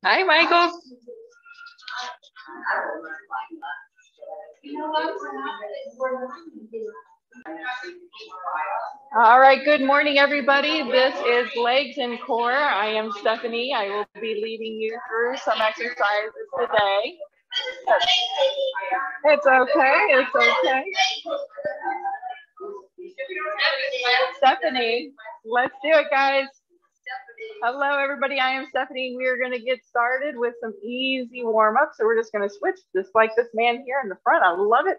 Hi, Michael. All right, good morning, everybody. This is Legs and Core. I am Stephanie. I will be leading you through some exercises today. It's okay, it's okay. Stephanie, let's do it, guys. Hello, everybody. I am Stephanie. We are going to get started with some easy warm-up. So we're just going to switch, just like this man here in the front. I love it.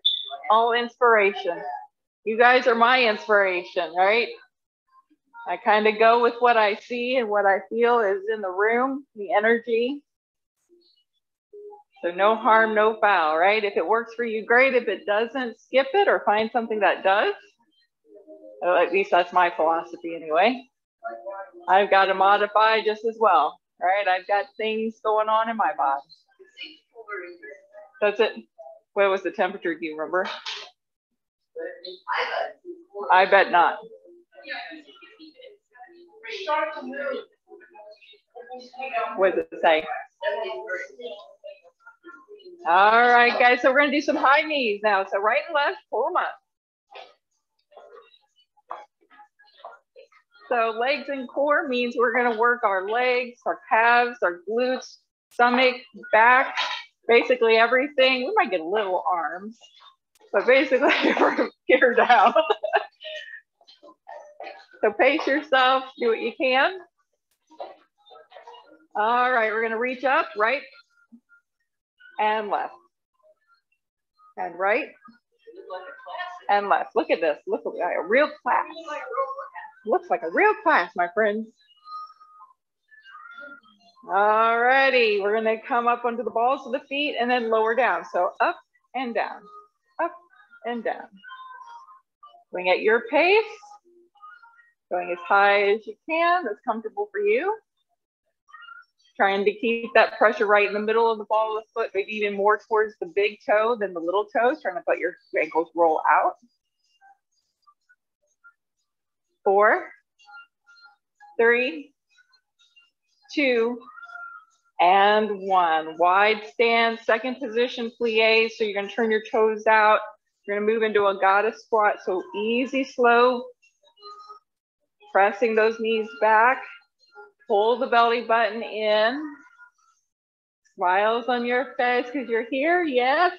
All inspiration. You guys are my inspiration, right? I kind of go with what I see and what I feel is in the room, the energy. So no harm, no foul, right? If it works for you, great. If it doesn't, skip it or find something that does. Well, at least that's my philosophy anyway. I've got to modify just as well, right? I've got things going on in my body. That's it. What was the temperature? Do you remember? I bet not. What does it say? All right, guys. So we're going to do some high knees now. So right and left, pull them up. So legs and core means we're going to work our legs, our calves, our glutes, stomach, back, basically everything. We might get little arms, but basically we're geared out. So pace yourself, do what you can. All right, we're going to reach up, right and left. And right and left. Look at this. Look at a real class. Looks like a real class, my friends. All righty, we're going to come up onto the balls of the feet and then lower down. So up and down, up and down. Going at your pace, going as high as you can, that's comfortable for you. Trying to keep that pressure right in the middle of the ball of the foot, maybe even more towards the big toe than the little toes, trying to let your ankles roll out. 4, 3, 2, and 1. Wide stance, second position plie. So you're going to turn your toes out. You're going to move into a goddess squat. So easy, slow, pressing those knees back. Pull the belly button in. Smiles on your face because you're here. Yes.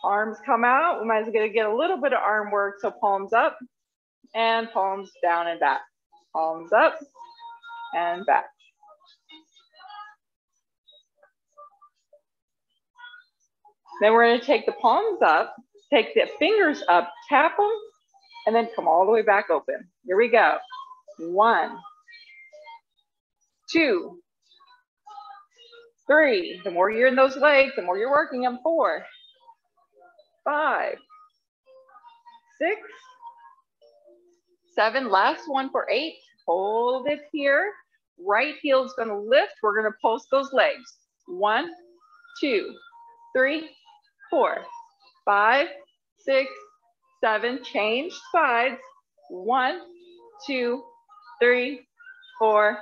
Arms come out. We might as well get a little bit of arm work. So palms up and palms down and back. Palms up and back. Then we're going to take the palms up, take the fingers up, tap them, and then come all the way back open. Here we go. 1, 2, 3. The more you're in those legs, the more you're working them. 4, 5, 6, 7. Last one for 8. Hold it here. Right heel is going to lift. We're going to pulse those legs. 1, 2, 3, 4, 5, 6, 7. Change sides. 1, 2, 3, 4,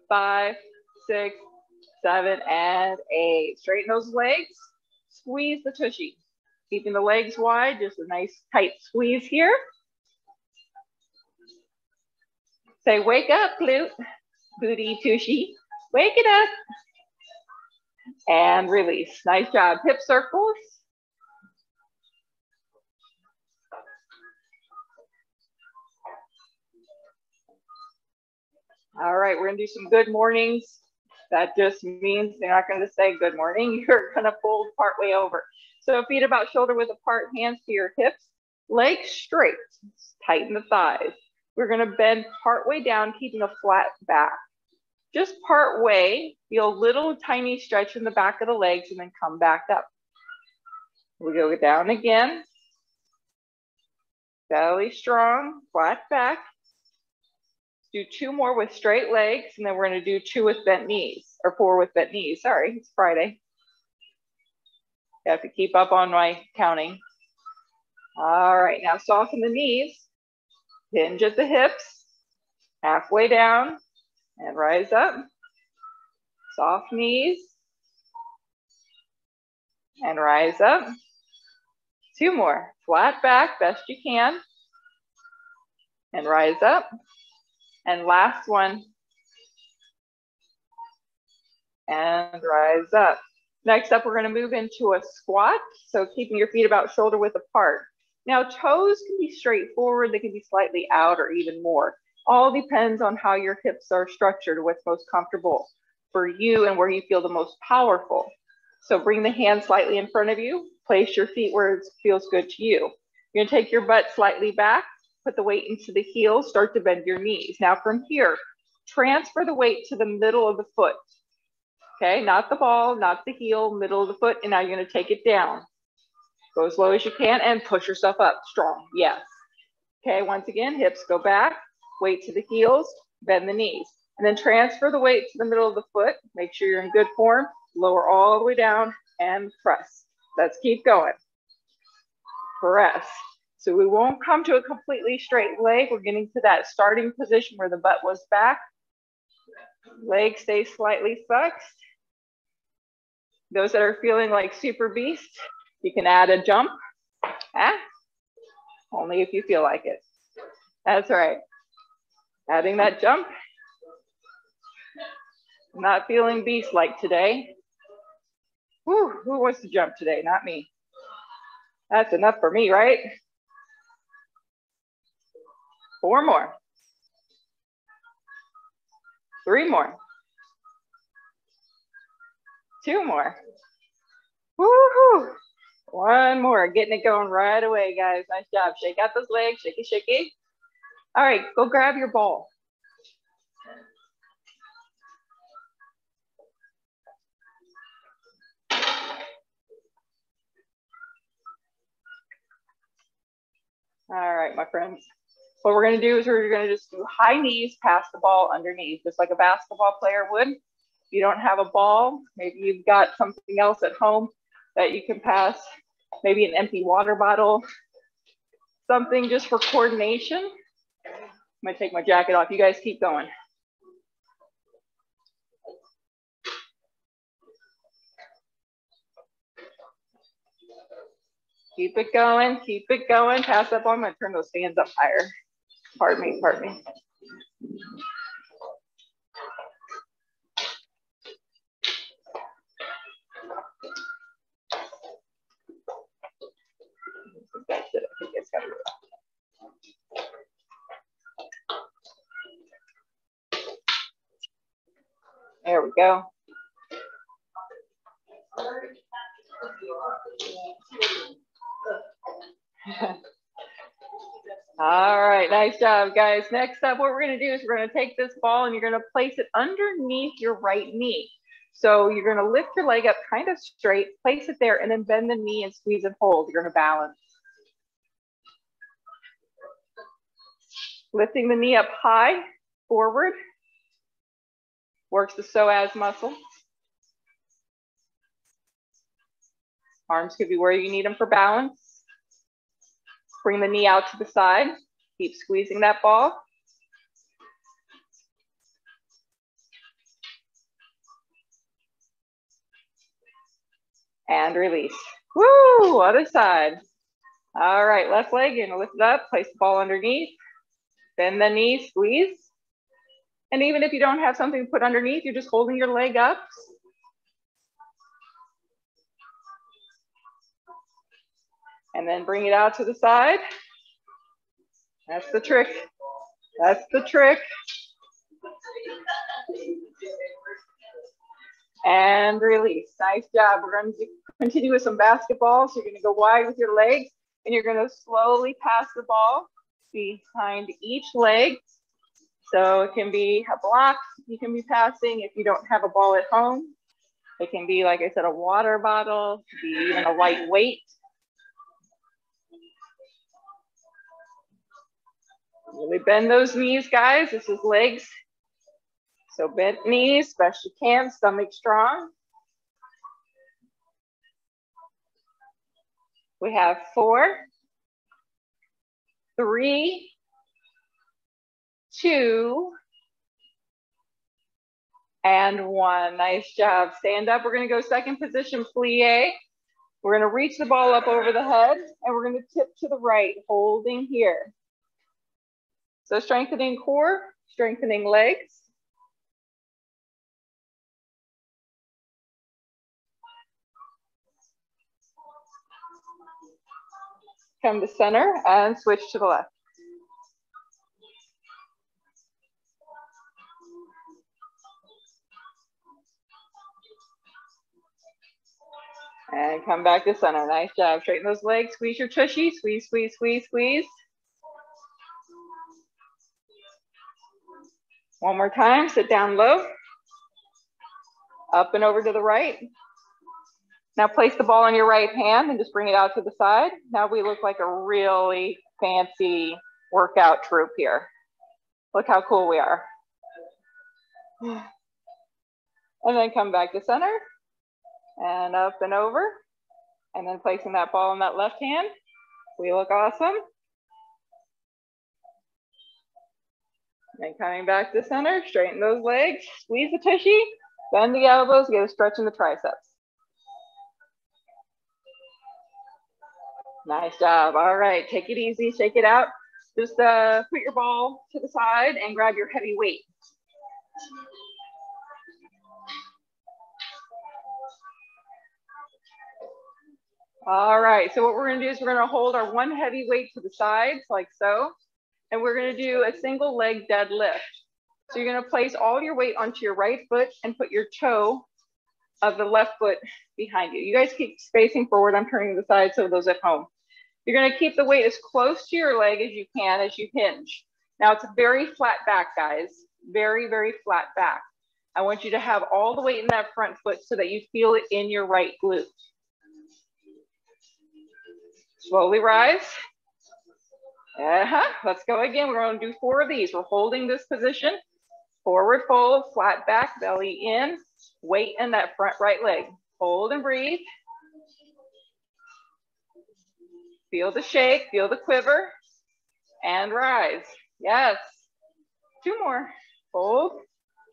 5, 6, 7, and 8. Straighten those legs. Squeeze the tushy. Keeping the legs wide, just a nice tight squeeze here. Say, wake up, glute, booty, tushy. Wake it up. And release. Nice job. Hip circles. All right, we're going to do some good mornings. That just means they're not going to say good morning. You're going to fold part way over. So feet about shoulder width apart, hands to your hips, legs straight. Tighten the thighs. We're going to bend part way down, keeping a flat back. Just part way, feel a little tiny stretch in the back of the legs and then come back up. We go down again. Belly strong, flat back. Do 2 more with straight legs, and then we're going to do 2 with bent knees, or 4 with bent knees. Sorry, it's Friday. I have to keep up on my counting. All right, now soften the knees. Hinge at the hips, halfway down, and rise up. Soft knees. And rise up. 2 more. Flat back, best you can. And rise up. And last one. And rise up. Next up, we're going to move into a squat. So keeping your feet about shoulder width apart. Now, toes can be straight forward. They can be slightly out or even more. All depends on how your hips are structured, what's most comfortable for you and where you feel the most powerful. So bring the hands slightly in front of you. Place your feet where it feels good to you. You're going to take your butt slightly back. Put the weight into the heels. Start to bend your knees. Now from here, transfer the weight to the middle of the foot. Okay, not the ball, not the heel, middle of the foot. And now you're going to take it down. Go as low as you can and push yourself up strong. Yes. Okay, once again, hips go back, weight to the heels, bend the knees. And then transfer the weight to the middle of the foot. Make sure you're in good form. Lower all the way down and press. Let's keep going. Press. So we won't come to a completely straight leg. We're getting to that starting position where the butt was back. Leg stays slightly flexed. Those that are feeling like super beast, you can add a jump. Only if you feel like it. That's right. Adding that jump. I'm not feeling beast-like today. Whew, who wants to jump today? Not me. That's enough for me, right? 4 more. 3 more. 2 more. Woohoo! 1 more. Getting it going right away, guys. Nice job. Shake out those legs. Shaky, shaky. All right, go grab your ball. All right, my friends. What we're going to do is we're going to just do high knees, pass the ball underneath, just like a basketball player would. If you don't have a ball, maybe you've got something else at home that you can pass, maybe an empty water bottle, something just for coordination. I'm going to take my jacket off. You guys keep going. Keep it going, keep it going. Pass up on. I'm going to turn those stands up higher. Pardon me, pardon me. That's it. I think it's got to go. There we go. All right, nice job, guys. Next up, what we're going to do is we're going to take this ball and you're going to place it underneath your right knee. So you're going to lift your leg up kind of straight, place it there, and then bend the knee and squeeze and hold. You're going to balance. Lifting the knee up high, forward. Works the psoas muscle. Arms could be where you need them for balance. Bring the knee out to the side. Keep squeezing that ball. And release. Woo! Other side. All right, left leg, you're gonna lift it up, place the ball underneath. Bend the knee, squeeze. And even if you don't have something to put underneath, you're just holding your leg up. And then bring it out to the side. That's the trick. That's the trick. And release. Nice job. We're going to continue with some basketball. So you're going to go wide with your legs and you're going to slowly pass the ball behind each leg. So it can be a block you can be passing if you don't have a ball at home. It can be, like I said, a water bottle, it can be even a light weight. Really bend those knees, guys. This is legs. So bent knees, best you can, stomach strong. We have 4, 3, 2, And 1. Nice job. Stand up. We're going to go second position plie. We're going to reach the ball up over the head and we're going to tip to the right, holding here. So strengthening core, strengthening legs. Come to center and switch to the left. And come back to center. Nice job. Straighten those legs. Squeeze your tushy. Squeeze, squeeze, squeeze, squeeze. One more time. Sit down low. Up and over to the right. Now place the ball on your right hand and just bring it out to the side. Now we look like a really fancy workout troupe here. Look how cool we are. And then come back to center and up and over. And then placing that ball in that left hand. We look awesome. And coming back to center, straighten those legs, squeeze the tushy, bend the elbows, get a stretch in the triceps. Nice job. All right, take it easy, shake it out. Just put your ball to the side and grab your heavy weight. All right, so what we're gonna do is we're gonna hold our one heavy weight to the sides like so, and we're gonna do a single leg deadlift. So you're gonna place all your weight onto your right foot and put your toe of the left foot behind you. You guys keep spacing forward. I'm turning to the side so those at home. You're gonna keep the weight as close to your leg as you can as you hinge. Now it's a very flat back, guys. Very, very flat back. I want you to have all the weight in that front foot so that you feel it in your right glute. Slowly rise. Let's go again. We're going to do 4 of these. We're holding this position. Forward fold, flat back, belly in, weight in that front right leg. Hold and breathe. Feel the shake, feel the quiver, and rise. Yes. 2 more. Hold.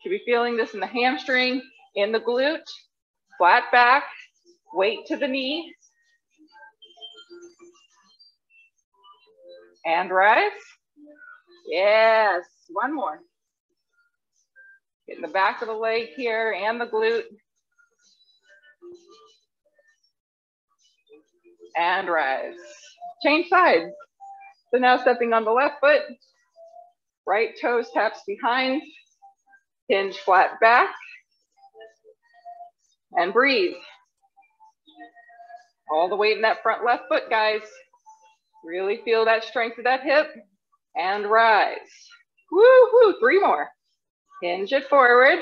Should be feeling this in the hamstring, in the glute, flat back, weight to the knee. And rise. Yes. 1 more. Get in the back of the leg here and the glute. And rise. Change sides. So now stepping on the left foot, right toes taps behind, hinge flat back, and breathe. All the weight in that front left foot, guys. Really feel that strength of that hip, and rise. Woo-hoo, 3 more. Hinge it forward.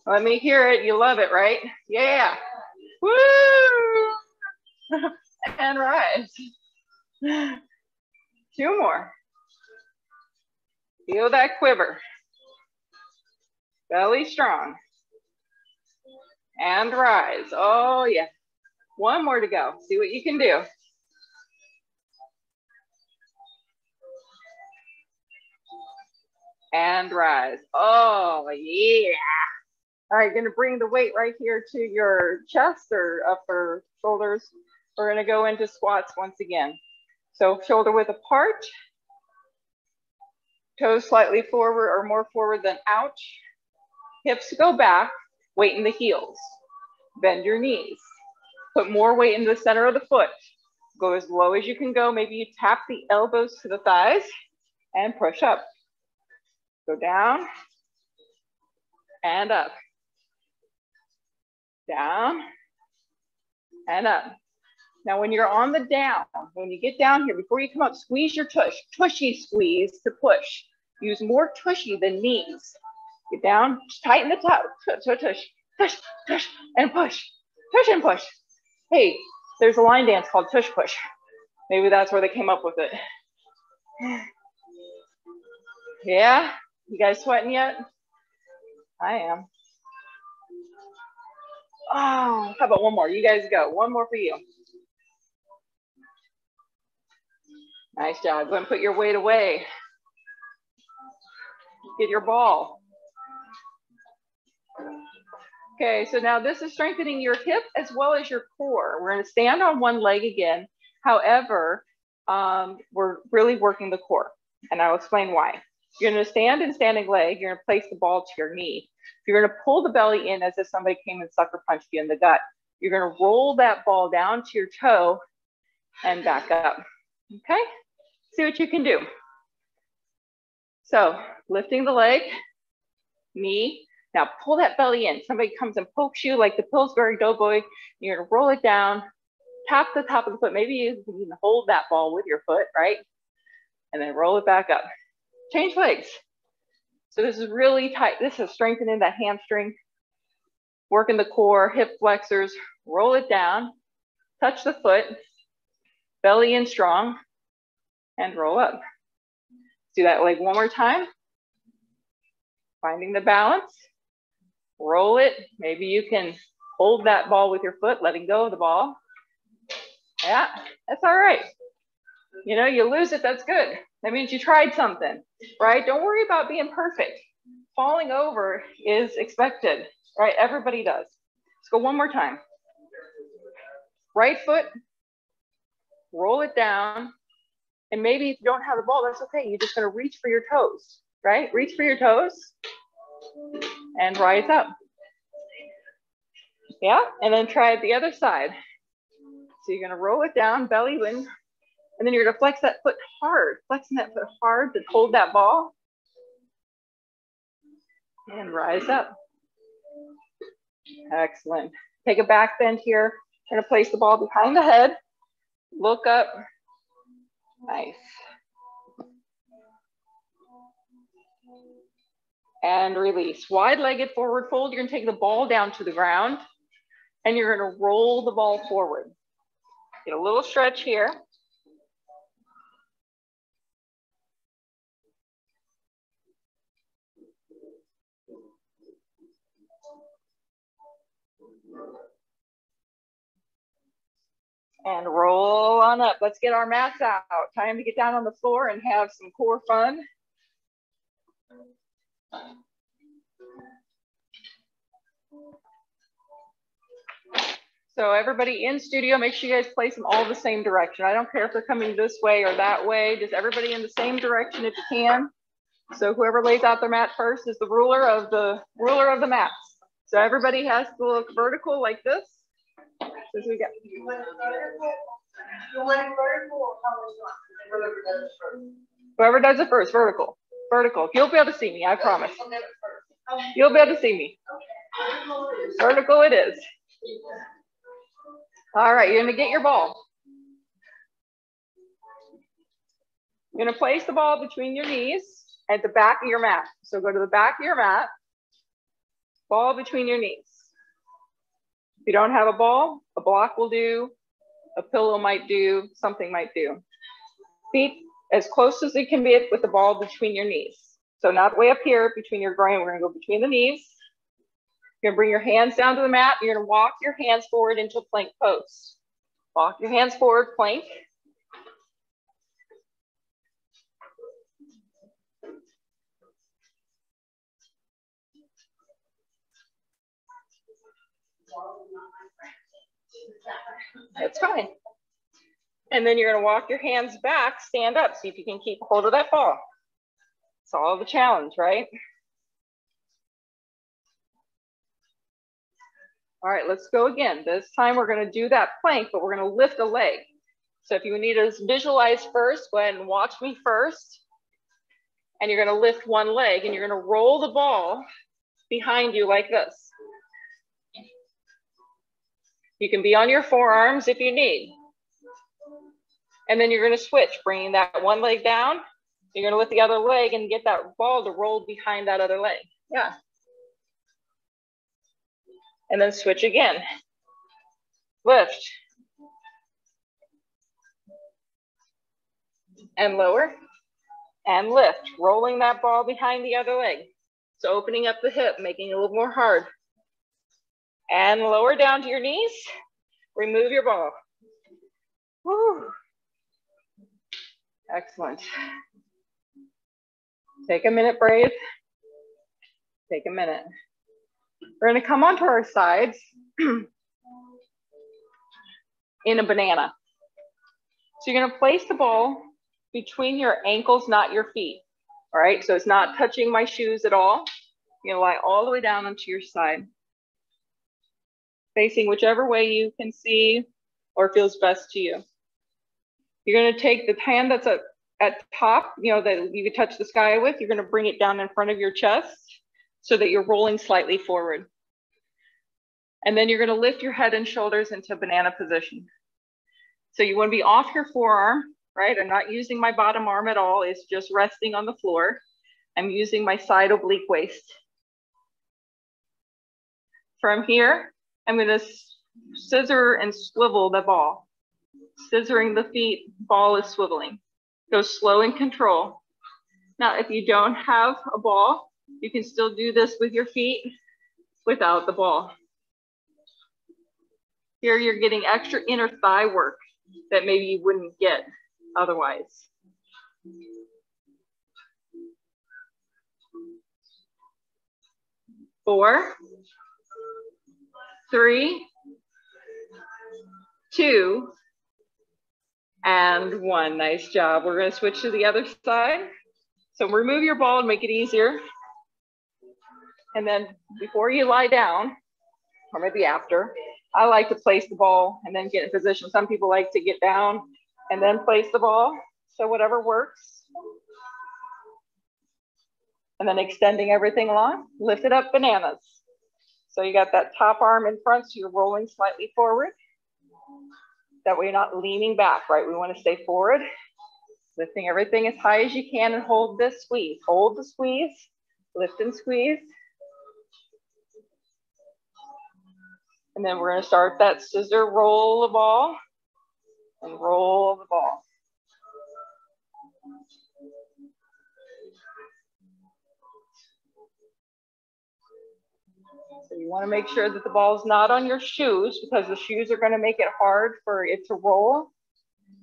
Let me hear it. You love it, right? Yeah. Woo! And rise. 2 more. Feel that quiver. Belly strong. And rise. Oh, yeah. 1 more to go. See what you can do. And rise. Oh, yeah. All right, gonna bring the weight right here to your chest or upper shoulders. We're gonna go into squats once again. So shoulder width apart, toes slightly forward or more forward than out. Hips go back, weight in the heels. Bend your knees. Put more weight in the center of the foot. Go as low as you can go. Maybe you tap the elbows to the thighs and push up. Go down and up. Down and up. Now when you're on the down, when you get down here, before you come up, squeeze your tush. Tushy squeeze to push. Use more tushy than knees. Get down, tighten the top, tush, tush, tush, and push. Tush and push. Hey, there's a line dance called tush push. Maybe that's where they came up with it. Yeah? You guys sweating yet? I am. Oh, how about 1 more? You guys go. 1 more for you. Nice job. Go and put your weight away. Get your ball. Okay, so now this is strengthening your hip as well as your core. We're gonna stand on one leg again. However, we're really working the core, and I'll explain why. You're gonna stand in standing leg, you're gonna place the ball to your knee. You're gonna pull the belly in as if somebody came and sucker punched you in the gut. You're gonna roll that ball down to your toe and back up, okay? See what you can do. So lifting the leg, knee, now pull that belly in. Somebody comes and pokes you like the Pillsbury Doughboy, you're gonna roll it down, tap the top of the foot. Maybe you can hold that ball with your foot, right? And then roll it back up. Change legs. So this is really tight. This is strengthening that hamstring, working the core, hip flexors, roll it down, touch the foot, belly in strong, and roll up. Do that leg one more time. Finding the balance, roll it. Maybe you can hold that ball with your foot, letting go of the ball. Yeah, that's all right. You know, you lose it, that's good. That means you tried something, right? Don't worry about being perfect. Falling over is expected, right? Everybody does. Let's go one more time. Right foot, roll it down. And maybe if you don't have the ball, that's okay. You're just gonna reach for your toes, right? Reach for your toes and rise up. Yeah, and then try it the other side. So you're gonna roll it down, belly in, and then you're gonna flex that foot hard, flexing that foot hard to hold that ball. And rise up. Excellent. Take a back bend here. You're gonna place the ball behind the head. Look up. Nice. And release. Wide-legged forward fold. You're gonna take the ball down to the ground and you're gonna roll the ball forward. Get a little stretch here. And roll on up. Let's get our mats out. Time to get down on the floor and have some core fun. So everybody in studio, make sure you guys place them all the same direction. I don't care if they're coming this way or that way, just everybody in the same direction if you can. So whoever lays out their mat first is the ruler of the mats. So everybody has to look vertical like this. As we go. Whoever does it first, vertical. Vertical. You'll be able to see me, I promise. You'll be able to see me. Vertical it is. All right, you're gonna get your ball. You're gonna place the ball between your knees at the back of your mat. So go to the back of your mat, ball between your knees. If you don't have a ball, a block will do, a pillow might do, something might do. Feet as close as it can be with the ball between your knees. So not way up here between your groin, we're gonna go between the knees. You're gonna bring your hands down to the mat. You're gonna walk your hands forward into plank pose. Walk your hands forward, plank. That's fine. And then you're gonna walk your hands back, stand up, see if you can keep hold of that ball. It's all the challenge, right? All right, let's go again. This time we're gonna do that plank, but we're gonna lift a leg. So if you need to visualize first, go ahead and watch me first. And you're gonna lift one leg and you're gonna roll the ball behind you like this. You can be on your forearms if you need. And then you're gonna switch, bringing that one leg down. You're gonna lift the other leg and get that ball to roll behind that other leg. Yeah. And then switch again. Lift. And lower. And lift, rolling that ball behind the other leg. So opening up the hip, making it a little more hard. And lower down to your knees. Remove your ball. Woo. Excellent. Take a minute, breathe. Take a minute. We're gonna come onto our sides in a banana. So you're gonna place the ball between your ankles, not your feet. All right, so it's not touching my shoes at all. You're gonna lie all the way down onto your side, facing whichever way you can see or feels best to you. You're gonna take the hand that's at top, you know, that you can touch the sky with, you're gonna bring it down in front of your chest so that you're rolling slightly forward. And then you're gonna lift your head and shoulders into banana position. So you wanna be off your forearm, right? I'm not using my bottom arm at all, it's just resting on the floor. I'm using my side oblique waist. From here, I'm gonna scissor and swivel the ball. Scissoring the feet, ball is swiveling. Go slow and control. Now, if you don't have a ball, you can still do this with your feet without the ball. Here you're getting extra inner thigh work that maybe you wouldn't get otherwise. Four, three, two, and one. Nice job. We're going to switch to the other side. So remove your ball and make it easier. And then before you lie down, or maybe after, I like to place the ball and then get in position. Some people like to get down and then place the ball. So whatever works. And then extending everything along, lift it up, bananas. So you got that top arm in front, so you're rolling slightly forward. That way you're not leaning back, right? We want to stay forward, lifting everything as high as you can and hold this squeeze. Hold the squeeze, lift and squeeze. And then we're going to start that scissor roll the ball and roll the ball. So you want to make sure that the ball is not on your shoes because the shoes are going to make it hard for it to roll.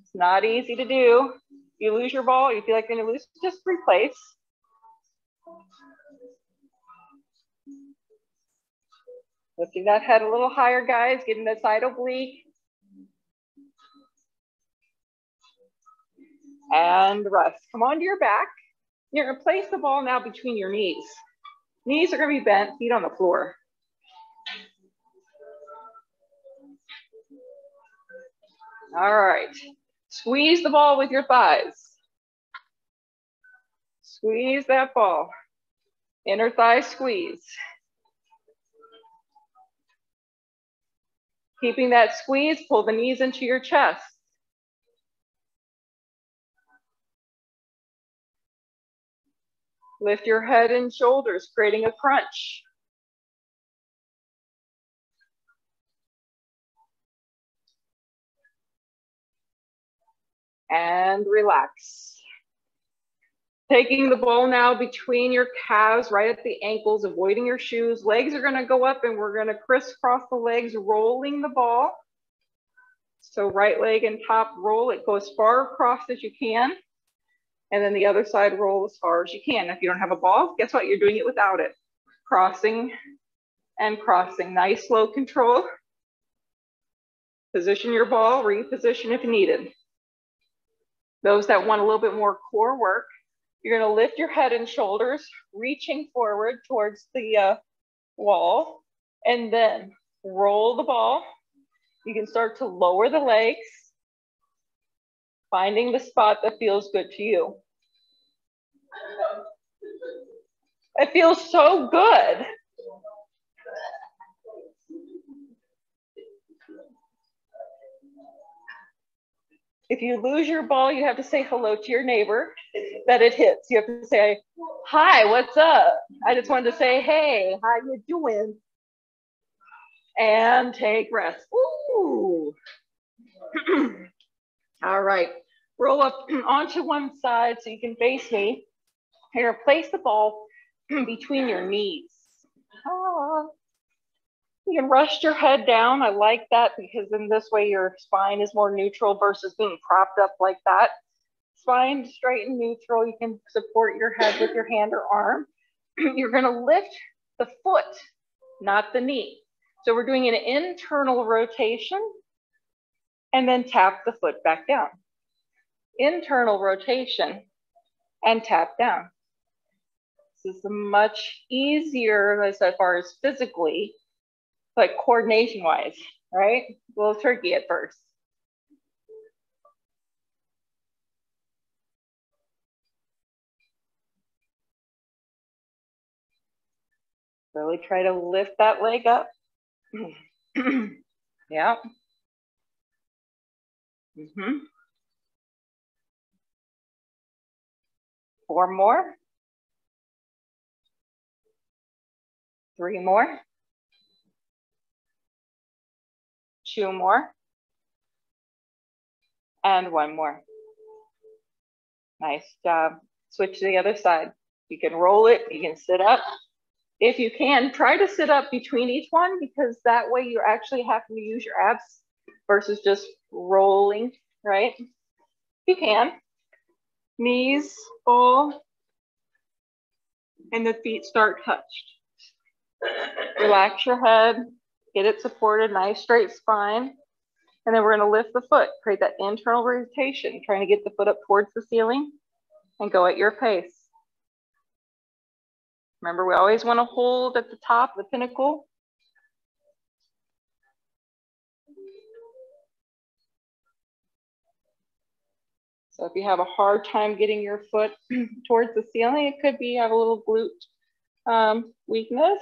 It's not easy to do. If you lose your ball, you feel like you're going to lose, just replace. Lifting that head a little higher, guys, getting that side oblique. And rest. Come onto your back. You're going to place the ball now between your knees. Knees are going to be bent, feet on the floor. All right. Squeeze the ball with your thighs. Squeeze that ball. Inner thigh squeeze. Keeping that squeeze, pull the knees into your chest. Lift your head and shoulders, creating a crunch. And relax. Taking the ball now between your calves, right at the ankles, avoiding your shoes. Legs are gonna go up and we're gonna crisscross the legs, rolling the ball. So right leg and top roll, it goes as far across as you can. And then the other side roll as far as you can. If you don't have a ball, guess what? You're doing it without it. Crossing and crossing. Nice slow control. Position your ball, reposition if needed. Those that want a little bit more core work, you're gonna lift your head and shoulders, reaching forward towards the wall, and then roll the ball. You can start to lower the legs, finding the spot that feels good to you. It feels so good. If you lose your ball, you have to say hello to your neighbor that it hits. You have to say, hi, what's up? I just wanted to say, hey, how you doing? And take rest. Ooh. All right, roll up onto one side so you can face me. Here, place the ball between your knees. You can rest your head down. I like that because in this way your spine is more neutral versus being propped up like that. Spine straight and neutral. You can support your head with your hand or arm. You're going to lift the foot not the knee. So we're doing an internal rotation and then tap the foot back down. Internal rotation and tap down. This is much easier as far as physically, but coordination wise, right? A little tricky at first. Really try to lift that leg up. Yeah. Mm-hmm. 4 more. 3 more. 2 more. And 1 more. Nice job. Switch to the other side. You can roll it, you can sit up. If you can, try to sit up between each one, because that way you're actually having to use your abs versus just rolling, right? You can. Knees full and the feet start touched. Relax your head, get it supported, nice straight spine. And then we're gonna lift the foot, create that internal rotation, trying to get the foot up towards the ceiling and go at your pace. Remember, we always wanna hold at the top, the pinnacle. So if you have a hard time getting your foot towards the ceiling, it could be you have a little glute weakness.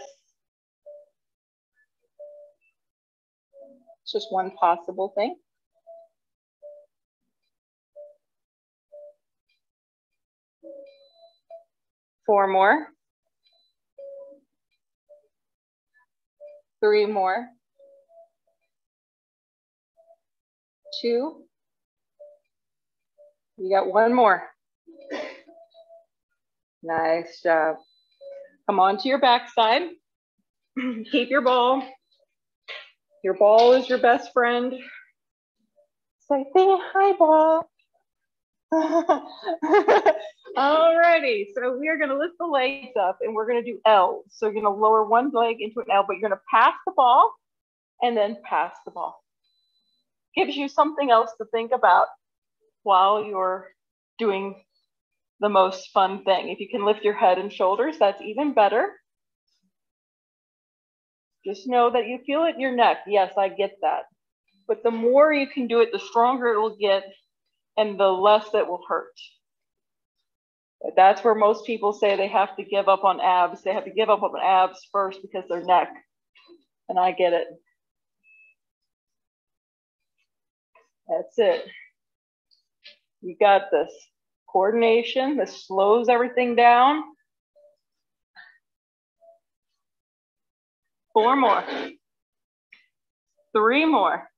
It's just one possible thing. Four more. 3 more. 2. You got 1 more. Nice job. Come on to your backside. Keep your ball. Your ball is your best friend. Say hi, ball. Alrighty, so we are going to lift the legs up and we're going to do L's. So you're going to lower one leg into an L, but you're going to pass the ball and then pass the ball. Gives you something else to think about while you're doing the most fun thing. If you can lift your head and shoulders, that's even better. Just know that you feel it in your neck. Yes, I get that. But the more you can do it, the stronger it will get and the less it will hurt. But that's where most people say they have to give up on abs. They have to give up on abs first because their neck. And I get it. That's it. You got this. Coordination. This slows everything down. 4 more. 3 more.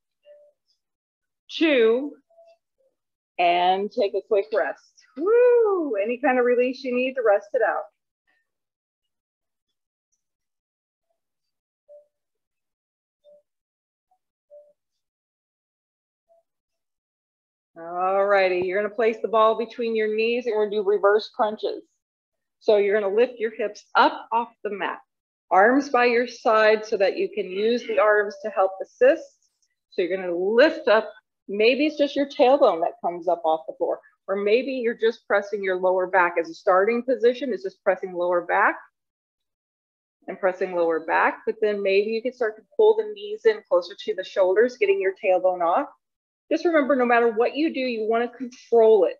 2. And take a quick rest. Woo! Any kind of release you need to rest it out. All righty, you're gonna place the ball between your knees and we're gonna do reverse crunches. So you're gonna lift your hips up off the mat. Arms by your side so that you can use the arms to help assist. So you're gonna lift up, maybe it's just your tailbone that comes up off the floor, or maybe you're just pressing your lower back as a starting position, is just pressing lower back and pressing lower back, but then maybe you can start to pull the knees in closer to the shoulders, getting your tailbone off. Just remember, no matter what you do, you want to control it.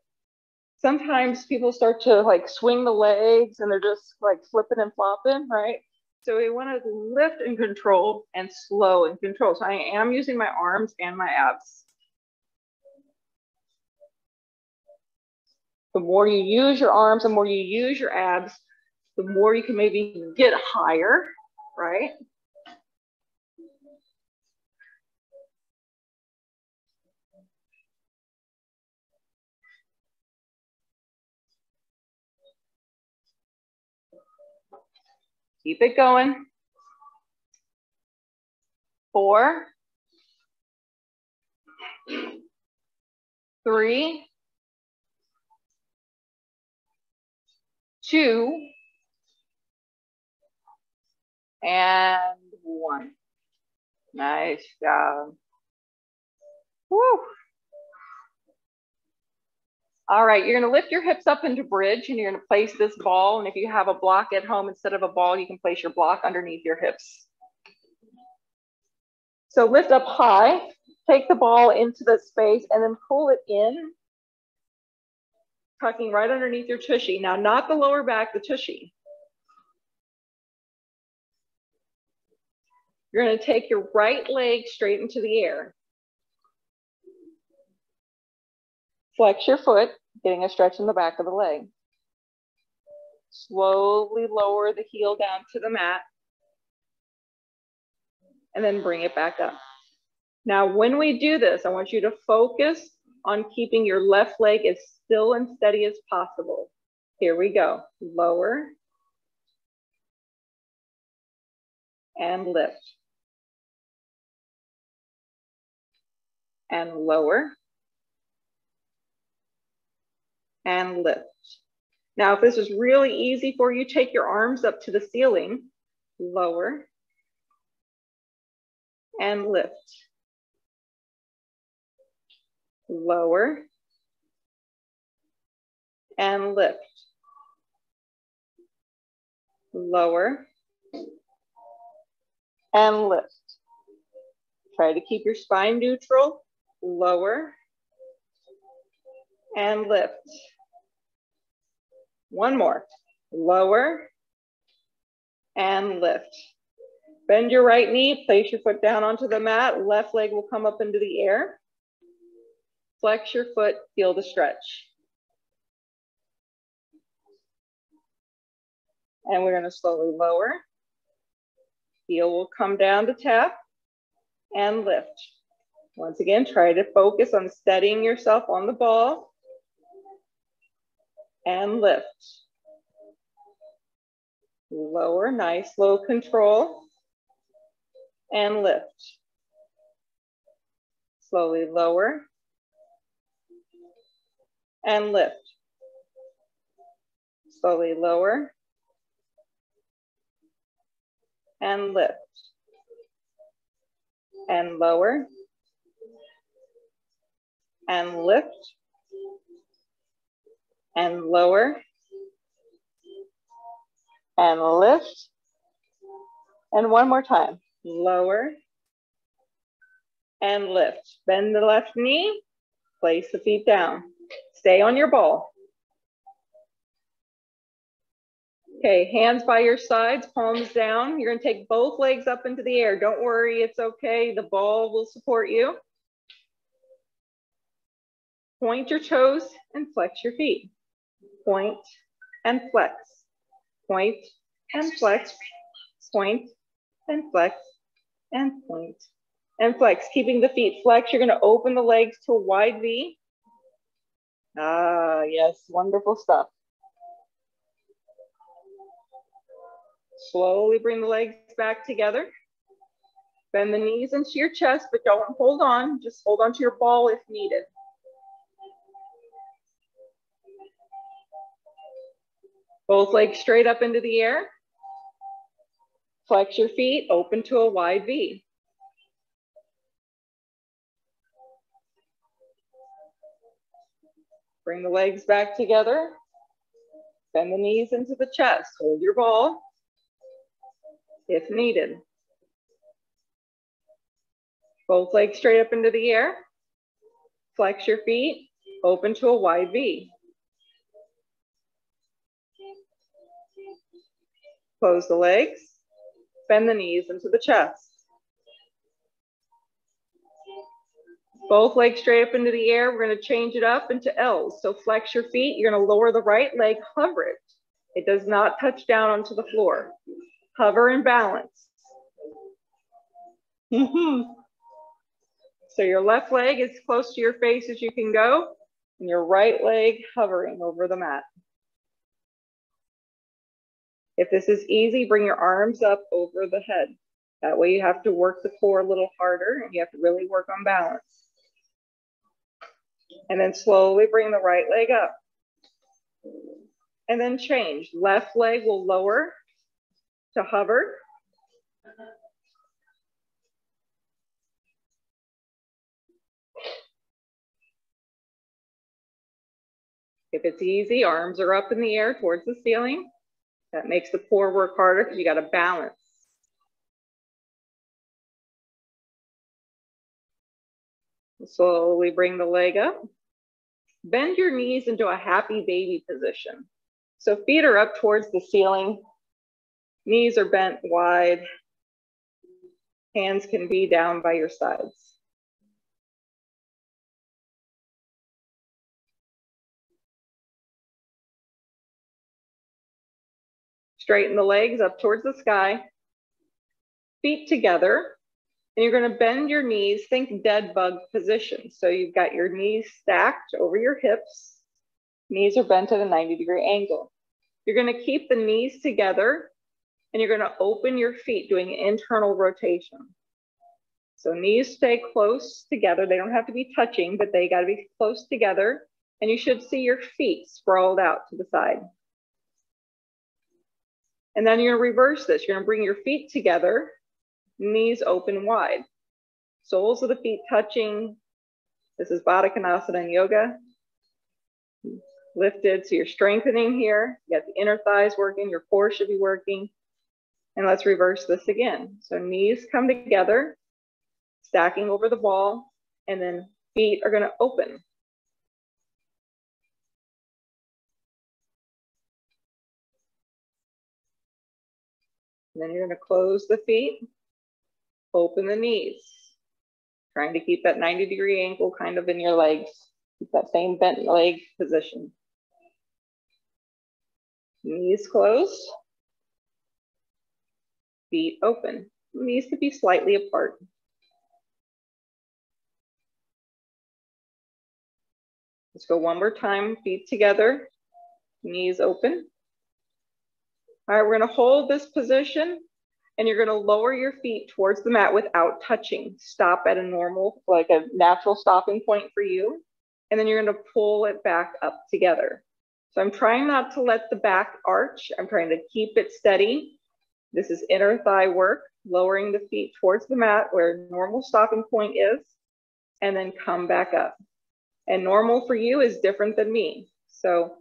Sometimes people start to like swing the legs and they're just like flipping and flopping, right? So we want to lift and control and slow and control. So I am using my arms and my abs. The more you use your arms, the more you use your abs, the more you can maybe get higher, right? Keep it going. 4, 3, 2, and 1. Nice job. Woo. All right, you're gonna lift your hips up into bridge and you're gonna place this ball. And if you have a block at home instead of a ball, you can place your block underneath your hips. So lift up high, take the ball into the space and then pull it in, tucking right underneath your tushy. Now, not the lower back, the tushy. You're gonna take your right leg straight into the air. Flex your foot, getting a stretch in the back of the leg. Slowly lower the heel down to the mat and then bring it back up. Now, when we do this, I want you to focus on keeping your left leg as still and steady as possible. Here we go. Lower and lift. And lower and lift. Now, if this is really easy for you, take your arms up to the ceiling, lower and lift. Lower and lift. Lower and lift. Try to keep your spine neutral, lower and lift. One more, lower and lift. Bend your right knee, place your foot down onto the mat, left leg will come up into the air. Flex your foot, feel the stretch. And we're gonna slowly lower. Heel will come down to tap and lift. Once again, try to focus on steadying yourself on the ball and lift. Lower, nice, low control and lift. Slowly lower and lift. Slowly lower and lift. And lower and lift and lower and lift. And one more time, lower and lift. Bend the left knee, place the feet down. Stay on your ball. Okay, hands by your sides, palms down. You're gonna take both legs up into the air. Don't worry, it's okay. The ball will support you. Point your toes and flex your feet. Point and flex. Point and flex. Point and flex and point and flex. Keeping the feet flexed, you're gonna open the legs to a wide V. Ah, yes, wonderful stuff. Slowly bring the legs back together. Bend the knees into your chest, but don't hold on. Just hold on to your ball if needed. Both legs straight up into the air. Flex your feet, open to a wide V. Bring the legs back together. Bend the knees into the chest. Hold your ball if needed. Both legs straight up into the air. Flex your feet, open to a wide V. Close the legs, bend the knees into the chest. Both legs straight up into the air. We're gonna change it up into L's. So flex your feet, you're gonna lower the right leg, hover it. It does not touch down onto the floor. Hover and balance. So your left leg is close to your face as you can go, and your right leg hovering over the mat. If this is easy, bring your arms up over the head. That way you have to work the core a little harder and you have to really work on balance. And then slowly bring the right leg up. And then change. Left leg will lower to hover. If it's easy, arms are up in the air towards the ceiling. That makes the core work harder because you got to balance. Slowly bring the leg up. Bend your knees into a happy baby position. So feet are up towards the ceiling. Knees are bent wide. Hands can be down by your sides. Straighten the legs up towards the sky. Feet together. And you're going to bend your knees, think dead bug position. So you've got your knees stacked over your hips. Knees are bent at a 90-degree angle. You're going to keep the knees together and you're going to open your feet doing internal rotation. So knees stay close together. They don't have to be touching, but they got to be close together. And you should see your feet sprawled out to the side. And then you're going to reverse this. You're going to bring your feet together. Knees open wide. Soles of the feet touching. This is Baddha Konasana in yoga. Lifted, so you're strengthening here. You got the inner thighs working, your core should be working. And let's reverse this again. So knees come together, stacking over the ball, and then feet are gonna open. And then you're gonna close the feet. Open the knees, trying to keep that 90-degree angle kind of in your legs. Keep that same bent leg position. Knees closed, feet open. Knees to be slightly apart. Let's go one more time, feet together, knees open. All right, we're gonna hold this position. And you're gonna lower your feet towards the mat without touching. Stop at a normal, like a natural stopping point for you. And then you're gonna pull it back up together. So I'm trying not to let the back arch. I'm trying to keep it steady. This is inner thigh work, lowering the feet towards the mat where normal stopping point is, and then come back up. And normal for you is different than me. So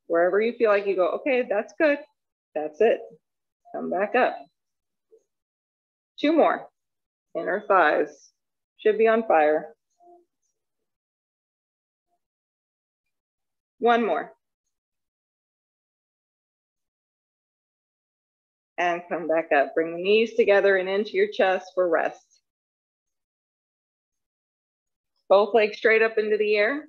wherever you feel like you go, okay, that's good, that's it. Come back up. 2 more. Inner thighs should be on fire. 1 more. And come back up. Bring the knees together and into your chest for rest. Both legs straight up into the air.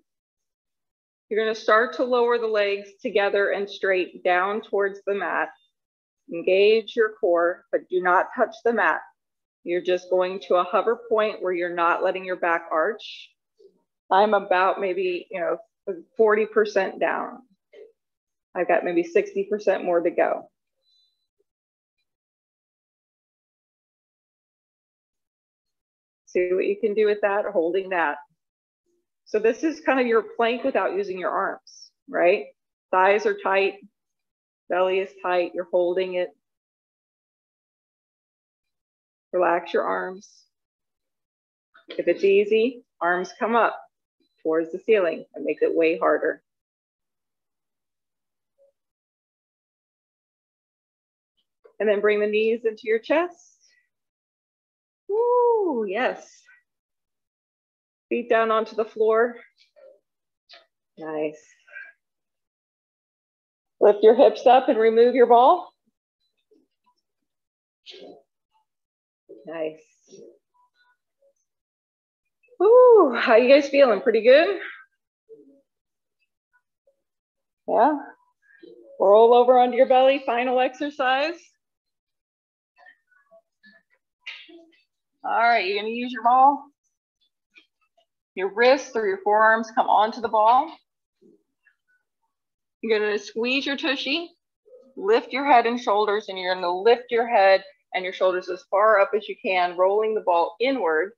You're going to start to lower the legs together and straight down towards the mat. Engage your core, but do not touch the mat. You're just going to a hover point where you're not letting your back arch. I'm about maybe, 40% down. I've got maybe 60% more to go. See what you can do with that, holding that. So this is kind of your plank without using your arms, right? Thighs are tight, belly is tight, you're holding it. Relax your arms. If it's easy, arms come up towards the ceiling. It makes it way harder. And then bring the knees into your chest. Woo, yes. Feet down onto the floor. Nice. Lift your hips up and remove your ball. Nice. Woo, how you guys feeling? Pretty good? Yeah? Roll over onto your belly, final exercise. All right, you're gonna use your ball. Your wrists or your forearms come onto the ball. You're gonna squeeze your tushy, lift your head and shoulders, and you're gonna lift your head and your shoulders as far up as you can, rolling the ball inward,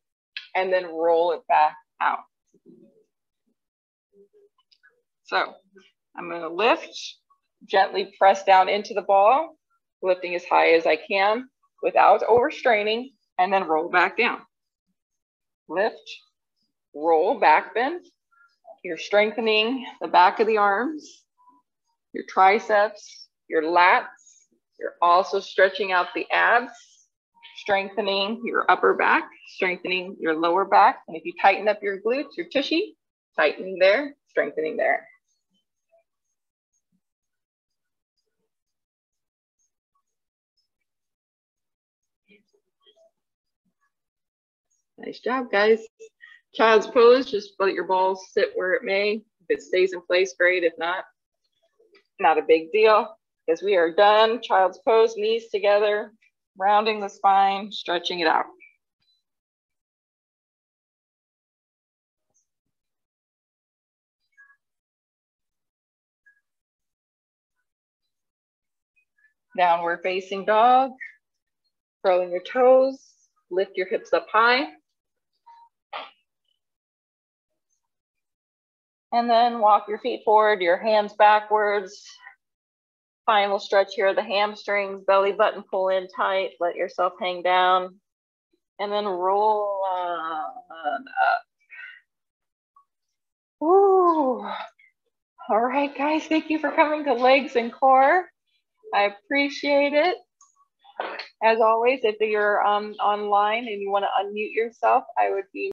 and then roll it back out. So I'm gonna lift, gently press down into the ball, lifting as high as I can without overstraining, and then roll back down. Lift, roll, back bend, You're strengthening the back of the arms, your triceps, your lats. You're also stretching out the abs, strengthening your upper back, strengthening your lower back. And if you tighten up your glutes, your tushy, tightening there, strengthening there. Nice job, guys. Child's pose, just let your balls sit where it may. If it stays in place, great. If not, not a big deal. Because we are done. Child's pose, knees together, rounding the spine, stretching it out. Downward facing dog, curling your toes, lift your hips up high. And then walk your feet forward, your hands backwards. Final stretch here, the hamstrings, belly button pull in tight, let yourself hang down. And then roll on up. Ooh. All right, guys, thank you for coming to Legs and Core. I appreciate it. As always, if you're online and you want to unmute yourself, I would be